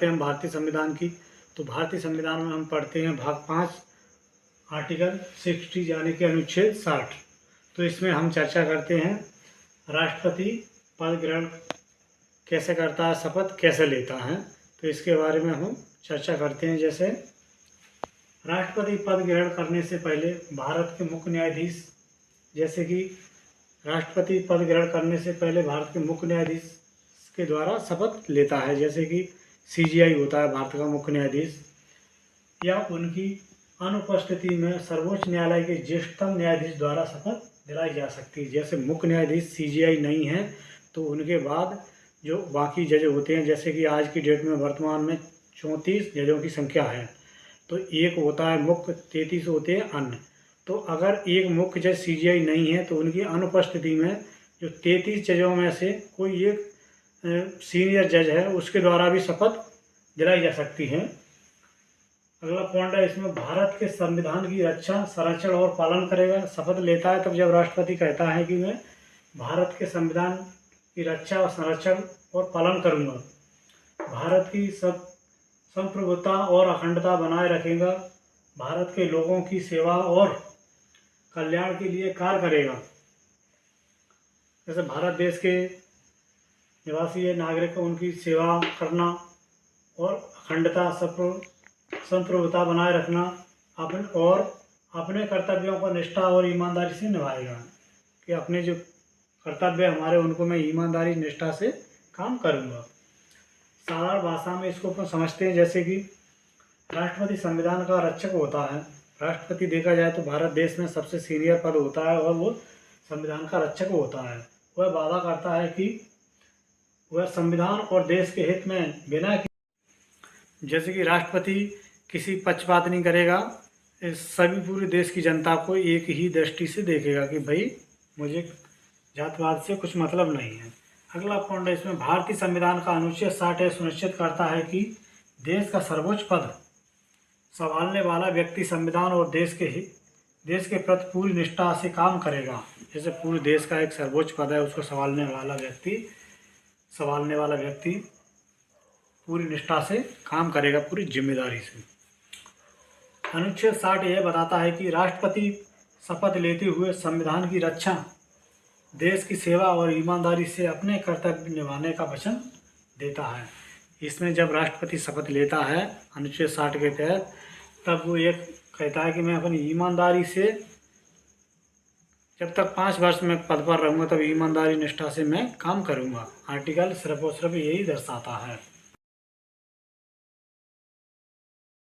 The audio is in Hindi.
करते हैं हम भारतीय संविधान की। तो भारतीय संविधान में हम पढ़ते हैं भाग 5 आर्टिकल 60 यानी कि अनुच्छेद 60। तो इसमें हम चर्चा करते हैं राष्ट्रपति पद ग्रहण कैसे करता है, शपथ कैसे लेता है। तो इसके बारे में हम चर्चा करते हैं। जैसे राष्ट्रपति पद ग्रहण करने से पहले भारत के मुख्य न्यायाधीश, जैसे कि राष्ट्रपति पद ग्रहण करने से पहले भारत के मुख्य न्यायाधीश के द्वारा शपथ लेता है, जैसे कि CJI होता है भारत का मुख्य न्यायाधीश, या उनकी अनुपस्थिति में सर्वोच्च न्यायालय के ज्येष्ठतम न्यायाधीश द्वारा शपथ दिलाई जा सकती है। जैसे मुख्य न्यायाधीश CJI नहीं है तो उनके बाद जो बाकी जज होते हैं, जैसे कि आज की डेट में वर्तमान में 34 जजों की संख्या है, तो एक होता है मुख्य, 33 होते हैं अन्य। तो अगर एक मुख्य जज CJI नहीं है तो उनकी अनुपस्थिति में जो 33 जजों में से कोई एक सीनियर जज है उसके द्वारा भी शपथ दिलाई जा सकती है। अगला पॉइंट है इसमें भारत के संविधान की रक्षा, संरक्षण और पालन करेगा। शपथ लेता है तब जब राष्ट्रपति कहता है कि मैं भारत के संविधान की रक्षा और संरक्षण और पालन करूँगा, भारत की संप्रभुता और अखंडता बनाए रखेगा, भारत के लोगों की सेवा और कल्याण के लिए कार्य करेगा। जैसे भारत देश के निवासी नागरिक उनकी सेवा करना और अखंडता संप्रभुता बनाए रखना अपने कर्तव्यों को निष्ठा और ईमानदारी से निभाएगा, कि अपने जो कर्तव्य हमारे उनको मैं ईमानदारी निष्ठा से काम करूँगा। साधारण भाषा में इसको अपन समझते हैं। जैसे कि राष्ट्रपति संविधान का रक्षक होता है। राष्ट्रपति देखा जाए तो भारत देश में सबसे सीनियर पद होता है और वो संविधान का रक्षक होता है। वह वादा करता है कि वह संविधान और देश के हित में बिना, जैसे कि राष्ट्रपति किसी पक्षपात नहीं करेगा, सभी पूरे देश की जनता को एक ही दृष्टि से देखेगा कि भाई मुझे जातवाद से कुछ मतलब नहीं है। अगला पॉइंट है इसमें भारतीय संविधान का अनुच्छेद 60 सुनिश्चित करता है कि देश का सर्वोच्च पद संभालने वाला व्यक्ति संविधान और देश के प्रति पूरी निष्ठा से काम करेगा। जैसे पूरे देश का एक सर्वोच्च पद है, उसको संभालने वाला व्यक्ति पूरी निष्ठा से काम करेगा, पूरी जिम्मेदारी से। अनुच्छेद 60 यह बताता है कि राष्ट्रपति शपथ लेते हुए संविधान की रक्षा, देश की सेवा और ईमानदारी से अपने कर्तव्य निभाने का वचन देता है। इसमें जब राष्ट्रपति शपथ लेता है अनुच्छेद 60 के तहत, तब वो एक कहता है कि मैं अपनी ईमानदारी से जब तक 5 वर्ष में पद पर रहूँगा तब ईमानदारी निष्ठा से मैं काम करूँगा। आर्टिकल सिर्फ और सिर्फ यही दर्शाता है।